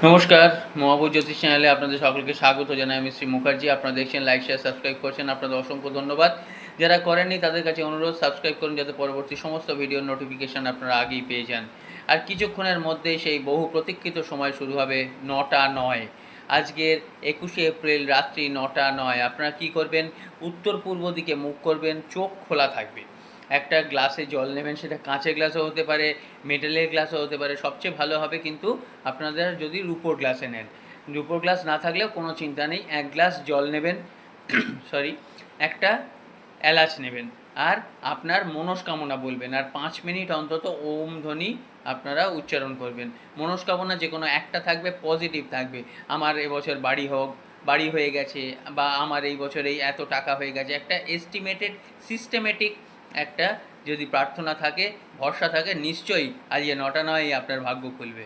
নমস্কার, মহাবুর জ্যোতিষ চ্যানেলে আপনাদের সকলকে স্বাগত জানাই। আমি শ্রী মুখার্জি। আপনারা দেখছেন, লাইক শেয়ার সাবস্ক্রাইব করছেন, আপনাদের অসংখ্য ধন্যবাদ। যারা করেননি তাদের কাছে অনুরোধ, সাবস্ক্রাইব করুন যাতে পরবর্তী সমস্ত ভিডিওর নোটিফিকেশান আপনারা আগেই পেয়ে যান। আর কিছুক্ষণের মধ্যেই সেই বহু প্রতীক্ষিত সময় শুরু হবে, 9টা 9। আজকের 21শে এপ্রিল রাত্রি 9টা 9। আপনারা কী করবেন? উত্তর পূর্ব দিকে মুখ করবেন, চোখ খোলা থাকবে। একটা গ্লাসে জল নেবেন, সেটা কাঁচের গ্লাসও হতে পারে, মেটালের গ্লাসও হতে পারে। সবচেয়ে ভালো হবে কিন্তু আপনাদের যদি রুপোর গ্লাসে নেন। রুপোর গ্লাস না থাকলেও কোনো চিন্তা নেই, 1 গ্লাস জল নেবেন, সরি, একটা এলাচ নেবেন, আর আপনার মনস্কামনা বলবেন, আর 5 মিনিট অন্তত ওম ধ্বনি আপনারা উচ্চারণ করবেন। মনস্কামনা যে কোনো একটা থাকবে, পজিটিভ থাকবে। আমার এবছর বাড়ি হোক, বাড়ি হয়ে গেছে, বা আমার এই বছর এই এত টাকা হয়ে গেছে। একটা এস্টিমেটেড সিস্টেমেটিক একটা যদি প্রার্থনা থাকে, ভরসা থাকে, নিশ্চয়ই আজকে 9টা 9 আপনার ভাগ্য খুলবে।